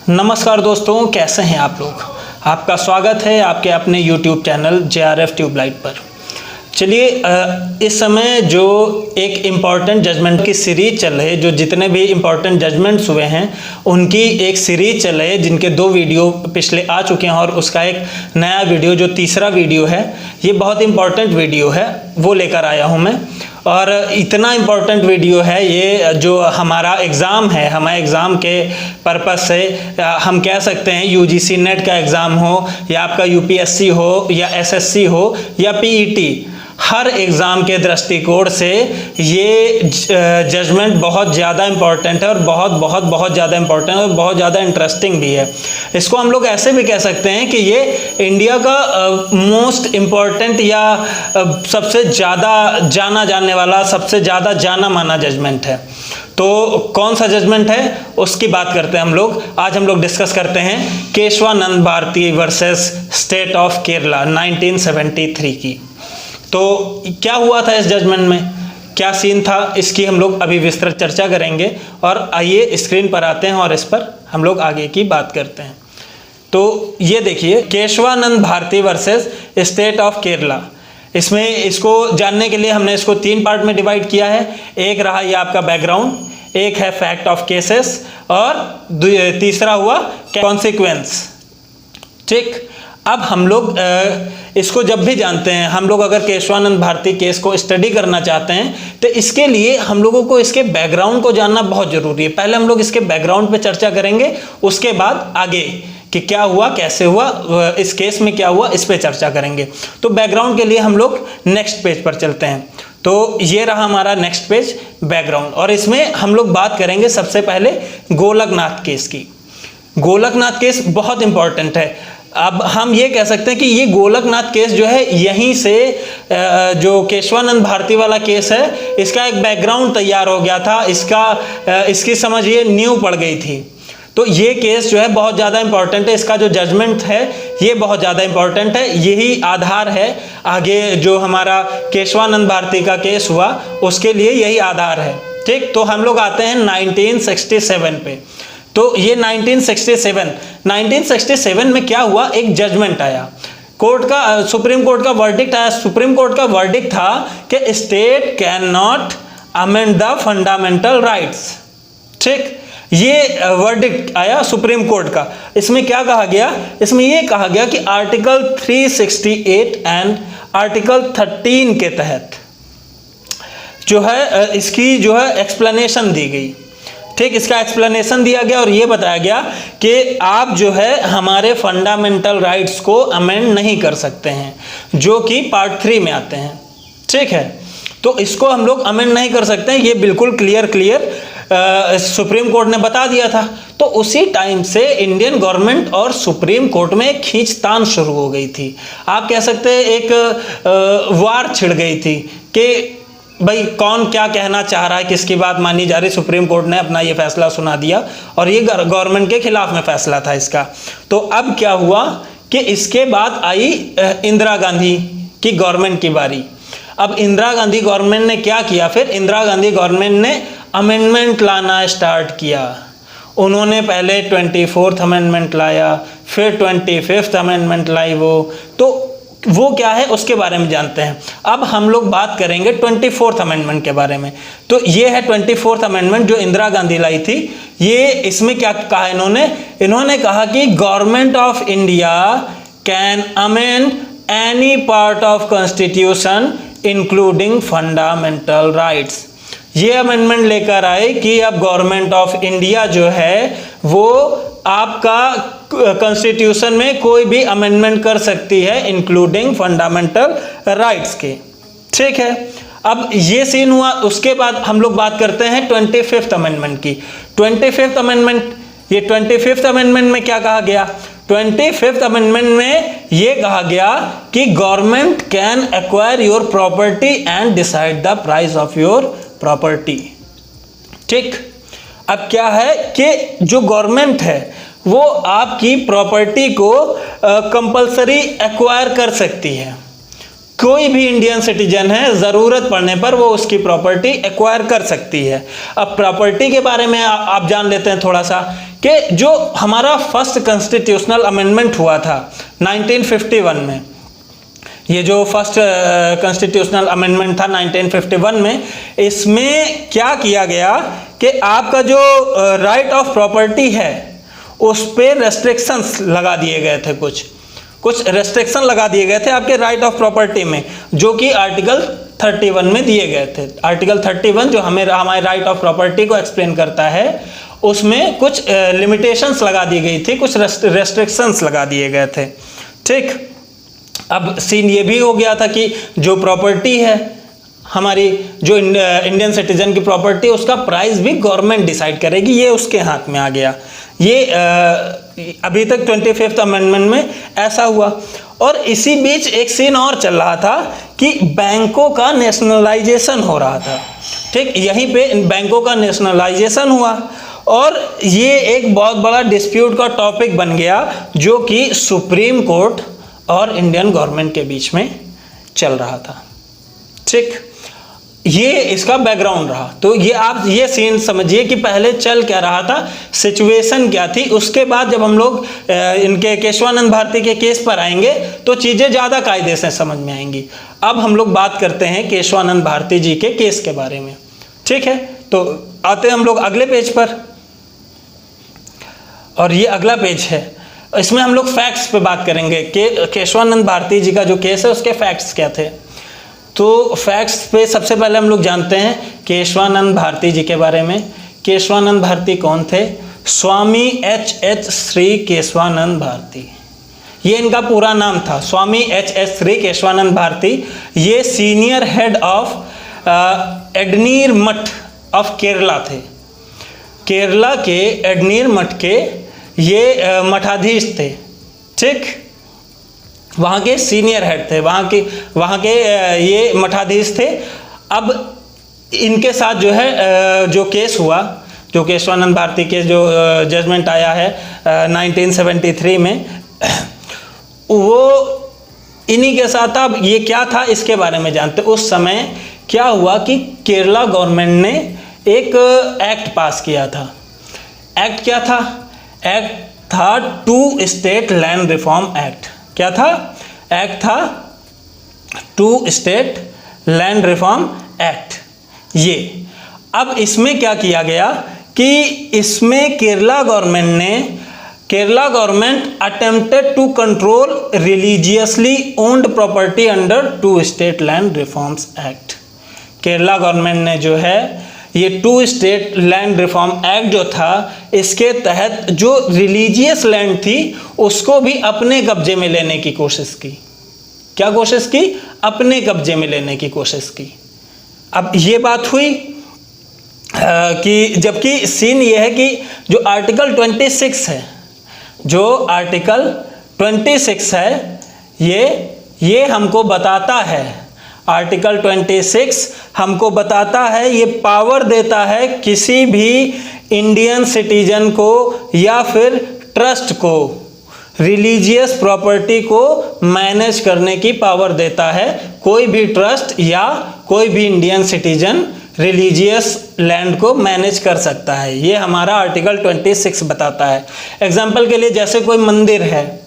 नमस्कार दोस्तों, कैसे हैं आप लोग। आपका स्वागत है आपके अपने YouTube चैनल JRF ट्यूबलाइट पर। चलिए, इस समय जो एक इम्पॉर्टेंट जजमेंट की सीरीज चल रही है, जो जितने भी इम्पॉर्टेंट जजमेंट्स हुए हैं उनकी एक सीरीज चल रही है, जिनके 2 वीडियो पिछले आ चुके हैं और उसका एक नया वीडियो जो तीसरा वीडियो है, ये बहुत इम्पॉर्टेंट वीडियो है, वो लेकर आया हूँ मैं। और इतना इम्पॉर्टेंट वीडियो है ये, जो हमारा एग्ज़ाम है, हमारे एग्ज़ाम के पर्पज़ से हम कह सकते हैं UGC नेट का एग्ज़ाम हो या आपका UPSC हो या SSC हो या PET, हर एग्ज़ाम के दृष्टिकोण से ये जजमेंट बहुत ज़्यादा इम्पॉर्टेंट है और बहुत ज़्यादा इम्पॉर्टेंट और बहुत ज़्यादा इंटरेस्टिंग भी है। इसको हम लोग ऐसे भी कह सकते हैं कि ये इंडिया का मोस्ट इम्पॉर्टेंट या सबसे ज़्यादा जाना जाने वाला, सबसे ज़्यादा जाना माना जजमेंट है। तो कौन सा जजमेंट है उसकी बात करते हैं हम लोग। आज हम लोग डिस्कस करते हैं Keshavananda Bharati versus state of Kerala 1973 की। तो क्या हुआ था इस जजमेंट में, क्या सीन था, इसकी हम लोग अभी विस्तृत चर्चा करेंगे। और आइए स्क्रीन पर आते हैं और इस पर हम लोग आगे की बात करते हैं। तो ये देखिए, Keshavananda Bharati versus state of Kerala. इसमें इसको जानने के लिए हमने इसको 3 पार्ट में डिवाइड किया है। एक रहा ये आपका बैकग्राउंड, एक है फैक्ट ऑफ केसेस और तीसरा हुआ कॉन्सिक्वेंस। ठीक, अब हम लोग इसको जब भी जानते हैं, हम लोग अगर केशवानंद भारती केस को स्टडी करना चाहते हैं तो इसके लिए हम लोगों को इसके बैकग्राउंड को जानना बहुत ज़रूरी है। पहले हम लोग इसके बैकग्राउंड पे चर्चा करेंगे, उसके बाद आगे कि क्या हुआ, कैसे हुआ, इस केस में क्या हुआ, इस पे चर्चा करेंगे। तो बैकग्राउंड के लिए हम लोग नेक्स्ट पेज पर चलते हैं। तो ये रहा हमारा नेक्स्ट पेज, बैकग्राउंड। और इसमें हम लोग बात करेंगे सबसे पहले गोलकनाथ केस की। गोलकनाथ केस बहुत इंपॉर्टेंट है। अब हम ये कह सकते हैं कि ये गोलकनाथ केस जो है, यहीं से जो केशवानंद भारती वाला केस है, इसका एक बैकग्राउंड तैयार हो गया था, इसकी समझिए नींव पड़ गई थी। तो ये केस जो है बहुत ज़्यादा इंपॉर्टेंट है, इसका जो जजमेंट है ये बहुत ज़्यादा इंपॉर्टेंट है, यही आधार है आगे जो हमारा केशवानंद भारती का केस हुआ उसके लिए यही आधार है। ठीक, तो हम लोग आते हैं 1967 पे। तो ये 1967 में क्या हुआ, एक जजमेंट आया कोर्ट का, सुप्रीम कोर्ट का वर्डिक्ट आया। सुप्रीम कोर्ट का वर्डिक्ट था कि state can not amend the fundamental rights. ठीक, ये वर्डिक्ट आया सुप्रीम कोर्ट का। इसमें क्या कहा गया, इसमें ये कहा गया कि आर्टिकल 368 एंड आर्टिकल 13 के तहत जो है इसकी जो है एक्सप्लेनेशन दी गई। ठीक, इसका एक्सप्लेनेशन दिया गया और ये बताया गया कि आप जो है हमारे फंडामेंटल राइट्स को अमेंड नहीं कर सकते हैं, जो कि पार्ट 3 में आते हैं। ठीक है, तो इसको हम लोग अमेंड नहीं कर सकते हैं, ये बिल्कुल क्लियर सुप्रीम कोर्ट ने बता दिया था। तो उसी टाइम से इंडियन गवर्नमेंट और सुप्रीम कोर्ट में खींचतान शुरू हो गई थी। आप कह सकते हैं एक वार छिड़ गई थी कि भाई कौन क्या कहना चाह रहा है, किसकी बात मानी जा रही। सुप्रीम कोर्ट ने अपना ये फैसला सुना दिया और ये गवर्नमेंट के खिलाफ में फैसला था इसका। तो अब क्या हुआ कि इसके बाद आई इंदिरा गांधी की गवर्नमेंट की बारी। अब इंदिरा गांधी गवर्नमेंट ने क्या किया, फिर इंदिरा गांधी गवर्नमेंट ने अमेंडमेंट लाना स्टार्ट किया। उन्होंने पहले 24th अमेंडमेंट लाया, फिर 25th अमेंडमेंट लाई वो क्या है उसके बारे में जानते हैं। अब हम लोग बात करेंगे 24th अमेंडमेंट के बारे में। तो ये है 24th अमेंडमेंट जो इंदिरा गांधी लाई थी। ये इसमें क्या कहा इन्होंने कहा कि government of India can amend any part of constitution including fundamental rights. ये अमेंडमेंट लेकर आए कि अब गवर्नमेंट ऑफ इंडिया जो है वो आपका कॉन्स्टिट्यूशन में कोई भी अमेंडमेंट कर सकती है इंक्लूडिंग फंडामेंटल राइट्स के। ठीक है, अब ये सीन हुआ। उसके बाद हम लोग बात करते हैं 25th अमेंडमेंट की। 25th अमेंडमेंट, ये 25th अमेंडमेंट में क्या कहा गया, 25th अमेंडमेंट में ये कहा गया कि government can acquire your property and decide the price of your property. ठीक, अब क्या है कि जो गवर्नमेंट है वो आपकी प्रॉपर्टी को कंपलसरी एक्वायर कर सकती है। कोई भी इंडियन सिटीजन है, ज़रूरत पड़ने पर वो उसकी प्रॉपर्टी एक्वायर कर सकती है। अब प्रॉपर्टी के बारे में आप जान लेते हैं थोड़ा सा कि जो हमारा फर्स्ट कॉन्स्टिट्यूशनल अमेंडमेंट हुआ था 1951 में, ये जो फर्स्ट कॉन्स्टिट्यूशनल अमेंडमेंट था 1951 में, इसमें क्या किया गया कि आपका जो राइट ऑफ प्रॉपर्टी है उस पर रेस्ट्रिक्शंस लगा दिए गए थे, कुछ रेस्ट्रिक्शन लगा दिए गए थे आपके राइट ऑफ प्रॉपर्टी में, जो कि आर्टिकल 31 में दिए गए थे। आर्टिकल 31 जो हमारे राइट ऑफ प्रॉपर्टी को एक्सप्लेन करता है, उसमें कुछ लिमिटेशंस लगा दी गई थी, कुछ रेस्ट्रिक्शंस लगा दिए गए थे। ठीक, अब सीन ये भी हो गया था कि जो प्रॉपर्टी है हमारी, जो इंडियन सिटीजन की प्रॉपर्टी, उसका प्राइस भी गवर्नमेंट डिसाइड करेगी, ये उसके हाथ में आ गया। ये अभी तक 25th अमेंडमेंट में ऐसा हुआ। और इसी बीच एक सीन और चल रहा था कि बैंकों का नेशनलाइजेशन हो रहा था। ठीक, यहीं पे बैंकों का नेशनलाइजेशन हुआ और ये एक बहुत बड़ा डिस्प्यूट का टॉपिक बन गया, जो कि सुप्रीम कोर्ट और इंडियन गवर्नमेंट के बीच में चल रहा था। ठीक, ये इसका बैकग्राउंड रहा। तो ये आप ये सीन समझिए कि पहले चल क्या रहा था, सिचुएशन क्या थी। उसके बाद जब हम लोग इनके केशवानंद भारती के केस पर आएंगे तो चीज़ें ज़्यादा कायदे से समझ में आएंगी। अब हम लोग बात करते हैं केशवानंद भारती जी के केस के बारे में। ठीक है, तो आते हैं हम लोग अगले पेज पर, और ये अगला पेज है, इसमें हम लोग फैक्ट्स पे बात करेंगे कि केशवानंद भारती जी का जो केस है उसके फैक्ट्स क्या थे। तो फैक्ट्स पे सबसे पहले हम लोग जानते हैं केशवानंद भारती जी के बारे में। केशवानंद भारती कौन थे? स्वामी H.H. श्री केशवानंद भारती, ये इनका पूरा नाम था, स्वामी H.H. श्री केशवानंद भारती। ये सीनियर हेड ऑफ एडनीर मठ ऑफ केरला थे। केरला के एडनीर मठ के ये मठाधीश थे। ठीक, वहाँ के सीनियर हेड थे, वहाँ के ये मठाधीश थे। अब इनके साथ जो है जो केस हुआ, जो केशवानंद भारती के जो जजमेंट आया है 1973 में, वो इन्हीं के साथ। अब ये क्या था इसके बारे में जानते। उस समय क्या हुआ कि केरला गवर्नमेंट ने एक एक्ट पास किया था। एक्ट क्या था? एक्ट था two state land reform act. क्या था? एक्ट था two state land reform act. ये अब इसमें क्या किया गया कि इसमें Kerala government attempted to control religiously owned property under two state land reforms act. Kerala government ने जो है ये two state land reform act जो था, इसके तहत जो रिलीजियस लैंड थी उसको भी अपने कब्जे में लेने की कोशिश की। क्या कोशिश की? अपने कब्जे में लेने की कोशिश की। अब ये बात हुई कि जबकि सीन ये है कि जो आर्टिकल 26 है, जो आर्टिकल 26 है, ये हमको बताता है, आर्टिकल 26 हमको बताता है, ये पावर देता है किसी भी इंडियन सिटीजन को या फिर ट्रस्ट को रिलीजियस प्रॉपर्टी को मैनेज करने की पावर देता है। कोई भी ट्रस्ट या कोई भी इंडियन सिटीजन रिलीजियस लैंड को मैनेज कर सकता है, ये हमारा आर्टिकल 26 बताता है। एग्जाम्पल के लिए जैसे कोई मंदिर है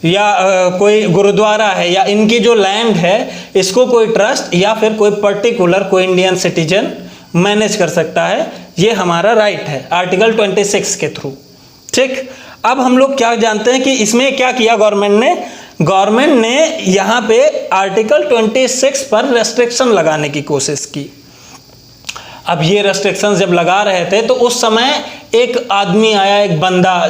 या कोई गुरुद्वारा है या इनकी जो लैंड है, इसको कोई ट्रस्ट या फिर कोई पर्टिकुलर कोई इंडियन सिटीजन मैनेज कर सकता है, ये हमारा राइट है आर्टिकल 26 के थ्रू। ठीक, अब हम लोग क्या जानते हैं कि इसमें क्या किया गवर्नमेंट ने यहाँ पे आर्टिकल 26 पर रेस्ट्रिक्शन लगाने की कोशिश की। अब ये रेस्ट्रिक्शंस जब लगा रहे थे तो उस समय एक आदमी आया, एक बंदा,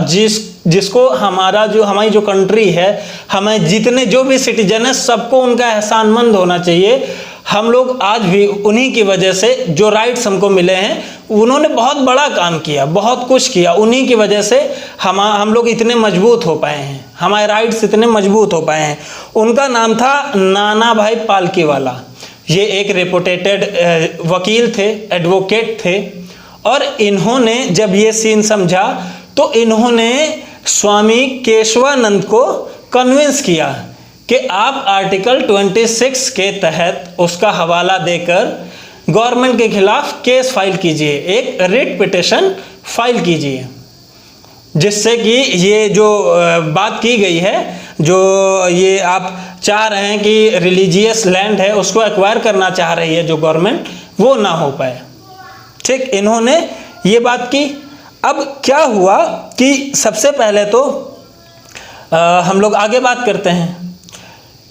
जिसको हमारी जो कंट्री है, हमें जितने जो भी सिटीजन है सबको उनका एहसानमंद होना चाहिए। हम लोग आज भी उन्हीं की वजह से जो राइट्स हमको मिले हैं, उन्होंने बहुत बड़ा काम किया, बहुत कुछ किया, उन्हीं की वजह से हम लोग इतने मजबूत हो पाए हैं, हमारे राइट्स इतने मजबूत हो पाए हैं। उनका नाम था नाना भाई पालकीवाला। ये एक रेपुटेटेड वकील थे, एडवोकेट थे, और इन्होंने जब ये सीन समझा तो इन्होंने स्वामी केशवानंद को कन्विंस किया कि आप आर्टिकल 26 के तहत उसका हवाला देकर गवर्नमेंट के खिलाफ केस फाइल कीजिए, एक रिट पिटिशन फाइल कीजिए। जिससे कि ये जो बात की गई है, जो ये आप चाह रहे हैं कि रिलीजियस लैंड है उसको एक्वायर करना चाह रही है जो गवर्नमेंट, वो ना हो पाए। ठीक, इन्होंने ये बात की। अब क्या हुआ कि सबसे पहले तो हम लोग आगे बात करते हैं।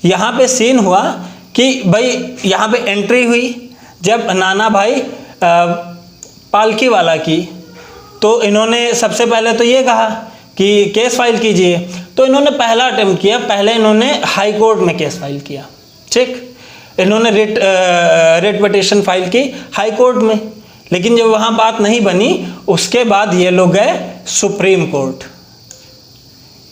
यहाँ पे सीन हुआ कि भाई यहाँ पे एंट्री हुई जब नाना भाई पालकी वाला की, तो इन्होंने सबसे पहले तो ये कहा कि केस फाइल कीजिए। तो इन्होंने पहला अटेम्प्ट किया, पहले इन्होंने हाई कोर्ट में केस फाइल किया। ठीक, इन्होंने रिट पिटीशन फाइल की हाई कोर्ट में, लेकिन जब वहाँ बात नहीं बनी उसके बाद ये लोग गए सुप्रीम कोर्ट।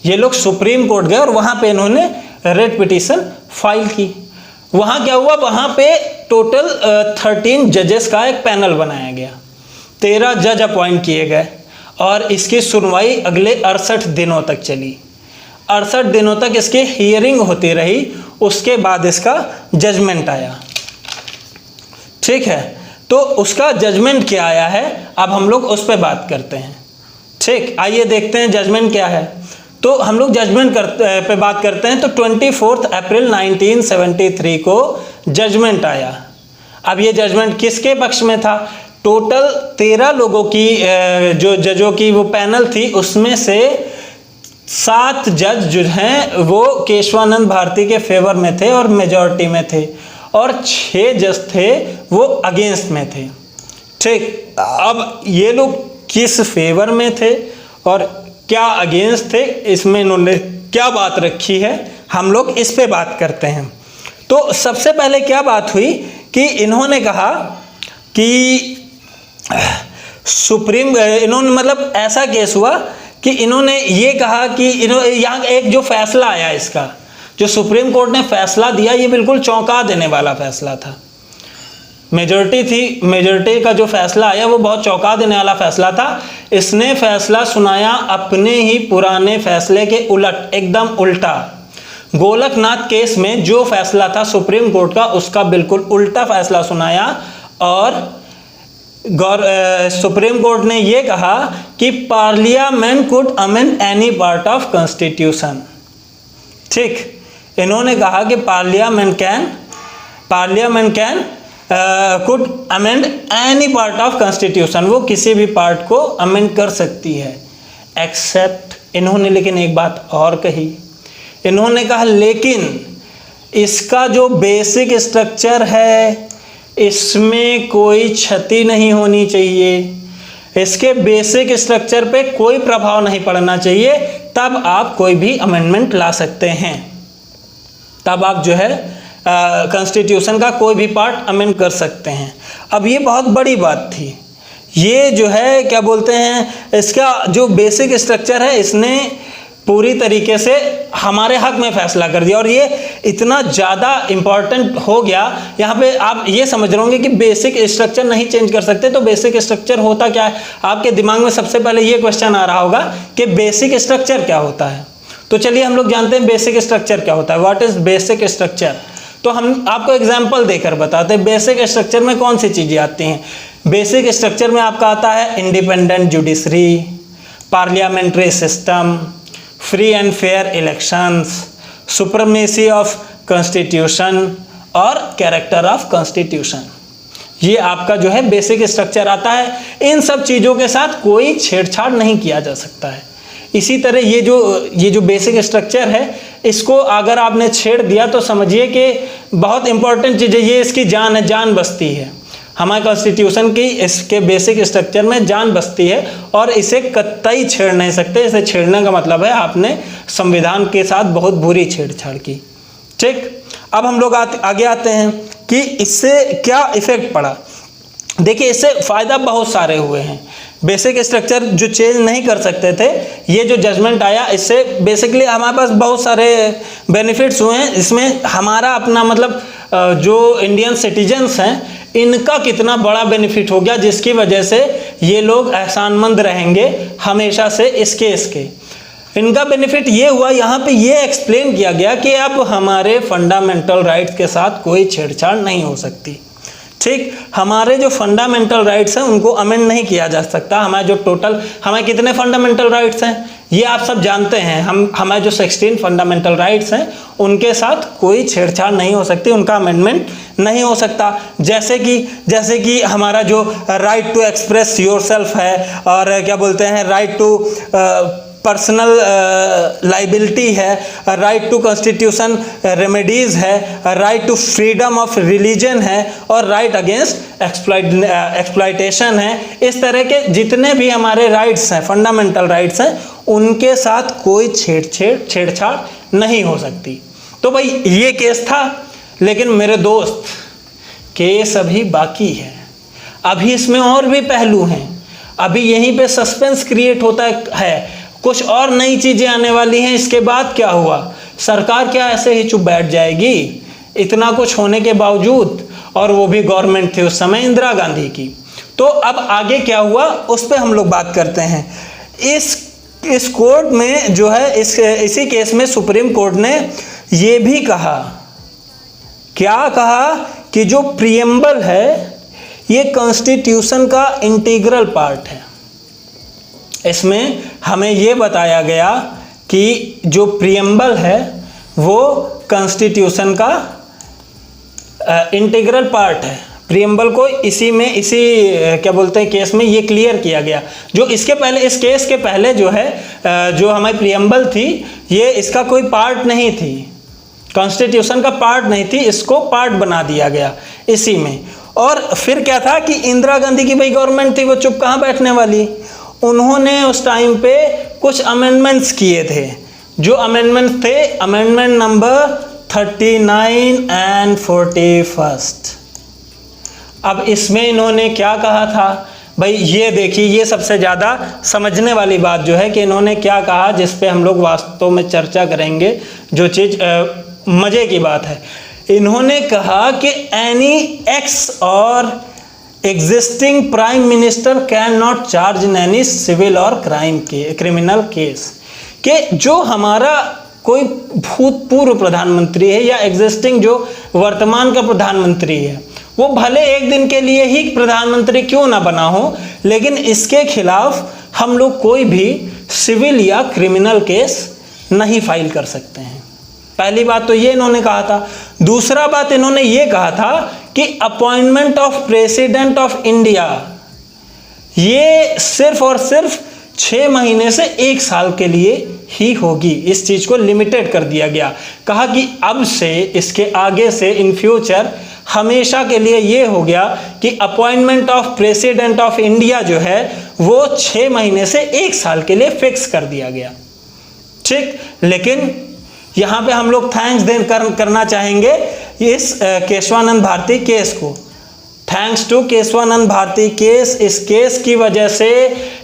ये लोग सुप्रीम कोर्ट गए और वहाँ पे इन्होंने रिट पिटीशन फाइल की। वहाँ क्या हुआ, वहाँ पे टोटल 13 जजेस का एक पैनल बनाया गया, 13 जज अपॉइंट किए गए और इसकी सुनवाई अगले 68 दिनों तक चली। 68 दिनों तक इसकी हियरिंग होती रही, उसके बाद इसका जजमेंट आया। ठीक है, तो उसका जजमेंट क्या आया है, अब हम लोग उस पर बात करते हैं। ठीक, आइए देखते हैं जजमेंट क्या है। तो हम लोग जजमेंट पे बात करते हैं। तो 24 अप्रैल 1973 को जजमेंट आया। अब ये जजमेंट किसके पक्ष में था? टोटल 13 लोगों की जो जजों की वो पैनल थी, उसमें से 7 जज जो हैं वो केशवानंद भारती के फेवर में थे और मेजॉरिटी में थे, और 6 जज थे वो अगेंस्ट में थे। ठीक, अब ये लोग किस फेवर में थे और क्या अगेंस्ट थे, इसमें इन्होंने क्या बात रखी है, हम लोग इस पे बात करते हैं। तो सबसे पहले क्या बात हुई कि इन्होंने कहा कि इन्होंने मतलब ऐसा केस हुआ कि इन्होंने ये कहा कि यहाँ एक जो फैसला आया, इसका जो सुप्रीम कोर्ट ने फैसला दिया, ये बिल्कुल चौंका देने वाला फैसला था। मेजॉरिटी थी, मेजॉरिटी का जो फैसला आया वो बहुत चौंका देने वाला फैसला था। इसने फैसला सुनाया अपने ही पुराने फैसले के उलट, एकदम उल्टा। गोलकनाथ केस में जो फैसला था सुप्रीम कोर्ट का, उसका बिल्कुल उल्टा फैसला सुनाया और सुप्रीम कोर्ट ने ये कहा कि parliament could amend any part of constitution. ठीक, इन्होंने कहा कि parliament can could amend any part of constitution, वो किसी भी पार्ट को अमेंड कर सकती है, एक्सेप्ट इन्होंने लेकिन एक बात और कही। इन्होंने कहा लेकिन इसका जो बेसिक स्ट्रक्चर है इसमें कोई क्षति नहीं होनी चाहिए, इसके बेसिक स्ट्रक्चर पे कोई प्रभाव नहीं पड़ना चाहिए, तब आप कोई भी अमेंडमेंट ला सकते हैं, तब आप जो है कॉन्स्टिट्यूशन का कोई भी पार्ट अमेंड कर सकते हैं। अब ये बहुत बड़ी बात थी, ये जो है क्या बोलते हैं, इसका जो बेसिक स्ट्रक्चर है इसने पूरी तरीके से हमारे हक में फैसला कर दिया, और ये इतना ज़्यादा इम्पॉर्टेंट हो गया। यहाँ पे आप ये समझ रहे होंगे कि बेसिक स्ट्रक्चर नहीं चेंज कर सकते, तो बेसिक स्ट्रक्चर होता क्या है? आपके दिमाग में सबसे पहले ये क्वेश्चन आ रहा होगा कि बेसिक स्ट्रक्चर क्या होता है। तो चलिए हम लोग जानते हैं बेसिक स्ट्रक्चर क्या होता है। What is basic structure? तो हम आपको एग्जाम्पल देकर बताते हैं बेसिक स्ट्रक्चर में कौन सी चीज़ें आती हैं। बेसिक स्ट्रक्चर में आपका आता है independent judiciary, parliamentary system, free and fair elections, supremacy of constitution और कैरेक्टर ऑफ कॉन्स्टिट्यूशन। ये आपका जो है बेसिक स्ट्रक्चर आता है। इन सब चीज़ों के साथ कोई छेड़छाड़ नहीं किया जा सकता है। इसी तरह ये जो बेसिक स्ट्रक्चर है, इसको अगर आपने छेड़ दिया तो समझिए कि बहुत इंपॉर्टेंट चीज़ है, ये इसकी जान है, जान बसती है। हमारे कॉन्स्टिट्यूशन की इसके बेसिक स्ट्रक्चर में जान बसती है और इसे कतई छेड़ नहीं सकते। इसे छेड़ने का मतलब है आपने संविधान के साथ बहुत बुरी छेड़छाड़ की। ठीक, अब हम लोग आगे आते हैं कि इससे क्या इफेक्ट पड़ा। देखिए, इससे फ़ायदा बहुत सारे हुए हैं। बेसिक स्ट्रक्चर जो चेंज नहीं कर सकते थे, ये जो जजमेंट आया, इससे बेसिकली हमारे पास बहुत सारे बेनिफिट्स हुए हैं। इसमें हमारा अपना मतलब जो इंडियन सिटीजन्स हैं, इनका कितना बड़ा बेनिफिट हो गया, जिसकी वजह से ये लोग एहसानमंद रहेंगे हमेशा से इस केस के। इनका बेनिफिट ये हुआ, यहाँ पे ये एक्सप्लेन किया गया कि अब हमारे फंडामेंटल राइट्स के साथ कोई छेड़छाड़ नहीं हो सकती। ठीक, हमारे जो फंडामेंटल राइट्स हैं उनको अमेंड नहीं किया जा सकता। हमारे जो टोटल, हमारे कितने फंडामेंटल राइट्स हैं ये आप सब जानते हैं। हमारे जो 16 फंडामेंटल राइट्स हैं उनके साथ कोई छेड़छाड़ नहीं हो सकती, उनका अमेंडमेंट नहीं हो सकता। जैसे कि हमारा जो राइट टू एक्सप्रेस योरसेल्फ है, और क्या बोलते हैं, राइट टू पर्सनल लाइबिलिटी है, राइट टू कॉन्स्टिट्यूशन रेमेडीज़ है, right to freedom of religion है, और राइट अगेंस्ट एक्सप्लॉयटेशन है। इस तरह के जितने भी हमारे राइट्स हैं, फंडामेंटल राइट्स हैं, उनके साथ कोई छेड़छाड़ नहीं हो सकती। तो भाई ये केस था, लेकिन मेरे दोस्त केस अभी बाकी है, अभी इसमें और भी पहलू हैं, अभी यहीं पे सस्पेंस क्रिएट होता है, कुछ और नई चीज़ें आने वाली हैं। इसके बाद क्या हुआ, सरकार क्या ऐसे ही चुप बैठ जाएगी इतना कुछ होने के बावजूद? और वो भी गवर्नमेंट थी उस समय इंदिरा गांधी की। तो अब आगे क्या हुआ उस पर हम लोग बात करते हैं। इस कोर्ट में जो है, इसी केस में सुप्रीम कोर्ट ने ये भी कहा, क्या कहा, कि जो प्रीएम्बल है ये कॉन्स्टिट्यूशन का इंटीग्रल पार्ट है। इसमें हमें ये बताया गया कि जो प्रीएम्बल है वो कॉन्स्टिट्यूशन का इंटीग्रल पार्ट है। प्रीएम्बल को इसी क्या बोलते हैं, केस में ये क्लियर किया गया। जो इसके पहले, इस केस के पहले जो है, जो हमारी प्रीएम्बल थी, ये इसका कोई पार्ट नहीं थी, कॉन्स्टिट्यूशन का पार्ट नहीं थी, इसको पार्ट बना दिया गया इसी में। और फिर क्या था कि इंदिरा गांधी की भाई गवर्नमेंट थी, वो चुप कहाँ बैठने वाली, उन्होंने उस टाइम पे कुछ अमेंडमेंट्स किए थे। जो अमेंडमेंट्स थे, अमेंडमेंट नंबर 39 एंड 41। अब इसमें इन्होंने क्या कहा था भाई, ये देखिए, ये सबसे ज़्यादा समझने वाली बात जो है कि इन्होंने क्या कहा, जिस पे हम लोग वास्तव में चर्चा करेंगे। जो चीज़ मज़े की बात है, इन्होंने कहा कि any ex or existing prime minister can not charge in any civil or criminal case. कि जो हमारा कोई भूतपूर्व प्रधानमंत्री है या एग्जिस्टिंग जो वर्तमान का प्रधानमंत्री है, वो भले एक दिन के लिए ही प्रधानमंत्री क्यों ना बना हो, लेकिन इसके खिलाफ हम लोग कोई भी सिविल या क्रिमिनल केस नहीं फाइल कर सकते हैं। पहली बात तो ये इन्होंने कहा था। दूसरा बात इन्होंने ये कहा था कि appointment of president of India ये सिर्फ और सिर्फ 6 महीने से 1 साल के लिए ही होगी। इस चीज को लिमिटेड कर दिया गया। कहा कि अब से, इसके आगे से, इन फ्यूचर हमेशा के लिए ये हो गया कि appointment of president of India जो है वो 6 महीने से 1 साल के लिए फिक्स कर दिया गया। ठीक, लेकिन यहाँ पे हम लोग थैंक्स करना चाहेंगे इस केशवानंद भारती केस को। Thanks to Keshavananda Bharati case, इस केस की वजह से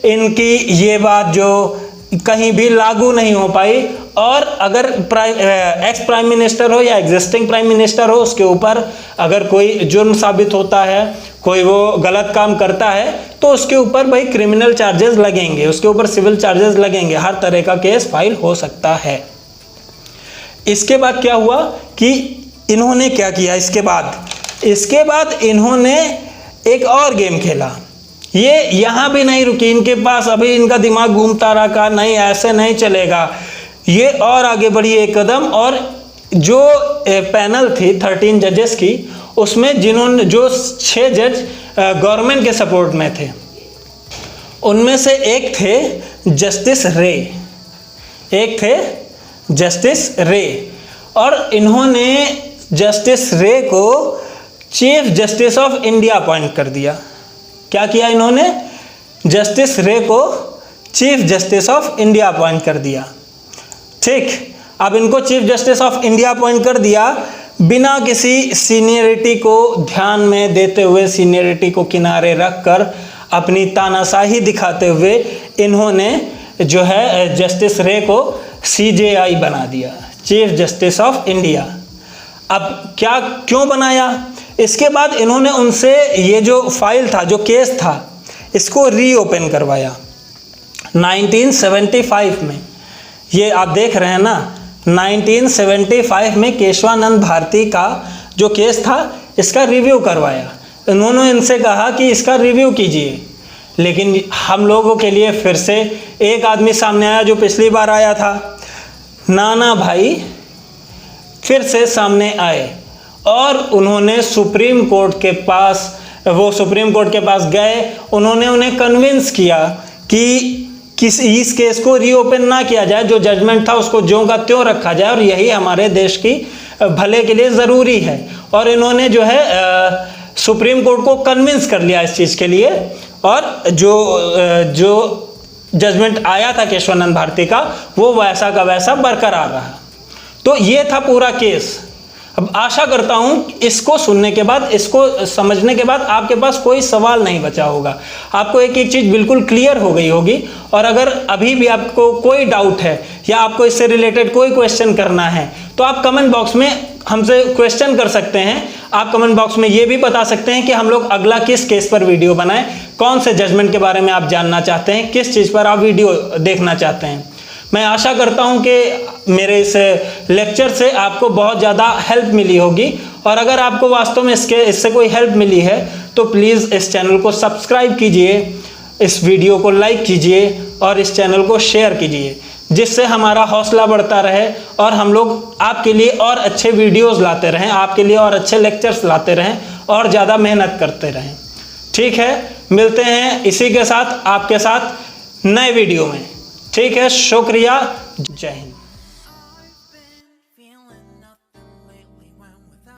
इनकी ये बात जो कहीं भी लागू नहीं हो पाई। और अगर एक्स प्राइम मिनिस्टर हो या एग्जिस्टिंग प्राइम मिनिस्टर हो, उसके ऊपर अगर कोई जुर्म साबित होता है, कोई वो गलत काम करता है, तो उसके ऊपर भाई क्रिमिनल चार्जेस लगेंगे, उसके ऊपर सिविल चार्जेस लगेंगे, हर तरह का केस फाइल हो सकता है। इसके बाद क्या हुआ कि इन्होंने क्या किया, इसके बाद इन्होंने एक और गेम खेला। ये यहाँ भी नहीं रुकी, इनके पास अभी इनका दिमाग घूमता रहा, कहा नहीं ऐसे नहीं चलेगा। ये और आगे बढ़ी एक कदम, और जो पैनल थी 13 जजेस की, उसमें जो 6 जज गवर्नमेंट के सपोर्ट में थे, उनमें से एक थे जस्टिस रे, और इन्होंने जस्टिस रे को chief justice of India appoint कर दिया। क्या किया इन्होंने, जस्टिस रे को chief justice of India appoint कर दिया। ठीक, अब इनको chief justice of India appoint कर दिया, बिना किसी सीनियरिटी को ध्यान में देते हुए, सीनियरिटी को किनारे रखकर, अपनी तानाशाही दिखाते हुए इन्होंने जो है जस्टिस रे को CJI बना दिया, चीफ जस्टिस ऑफ इंडिया। अब क्यों बनाया, इसके बाद इन्होंने उनसे ये जो फाइल था, जो केस था, इसको रीओपन करवाया 1975 में। ये आप देख रहे हैं ना, 1975 में केशवानंद भारती का जो केस था, इसका रिव्यू करवाया। उन्होंने इनसे कहा कि इसका रिव्यू कीजिए, लेकिन हम लोगों के लिए फिर से एक आदमी सामने आया जो पिछली बार आया था। नाना भाई फिर से सामने आए और उन्होंने सुप्रीम कोर्ट के पास गए। उन्होंने उन्हें कन्विंस किया कि इस केस को रीओपन ना किया जाए, जो जजमेंट था उसको ज्यों का त्यों रखा जाए, और यही हमारे देश की भले के लिए ज़रूरी है। और इन्होंने जो है सुप्रीम कोर्ट को कन्विंस कर लिया इस चीज़ के लिए, और जो जजमेंट आया था केशवानंद भारती का वो वैसा का वैसा बरकरार रहा। तो ये था पूरा केस। अब आशा करता हूँ इसको सुनने के बाद, इसको समझने के बाद आपके पास कोई सवाल नहीं बचा होगा, आपको एक एक चीज़ बिल्कुल क्लियर हो गई होगी। और अगर अभी भी आपको कोई डाउट है या आपको इससे रिलेटेड कोई क्वेश्चन करना है तो आप कमेंट बॉक्स में हमसे क्वेश्चन कर सकते हैं। आप कमेंट बॉक्स में ये भी बता सकते हैं कि हम लोग अगला किस केस पर वीडियो बनाएं, कौन से जजमेंट के बारे में आप जानना चाहते हैं, किस चीज़ पर आप वीडियो देखना चाहते हैं। मैं आशा करता हूं कि मेरे इस लेक्चर से आपको बहुत ज़्यादा हेल्प मिली होगी, और अगर आपको वास्तव में इससे कोई हेल्प मिली है तो प्लीज़ इस चैनल को सब्सक्राइब कीजिए, इस वीडियो को लाइक कीजिए और इस चैनल को शेयर कीजिए, जिससे हमारा हौसला बढ़ता रहे और हम लोग आपके लिए और अच्छे वीडियोज़ लाते रहें, आपके लिए और अच्छे लेक्चर्स लाते रहें और ज़्यादा मेहनत करते रहें। ठीक है, मिलते हैं इसी के साथ आपके साथ नए वीडियो में। ठीक है, शुक्रिया, जय हिंद।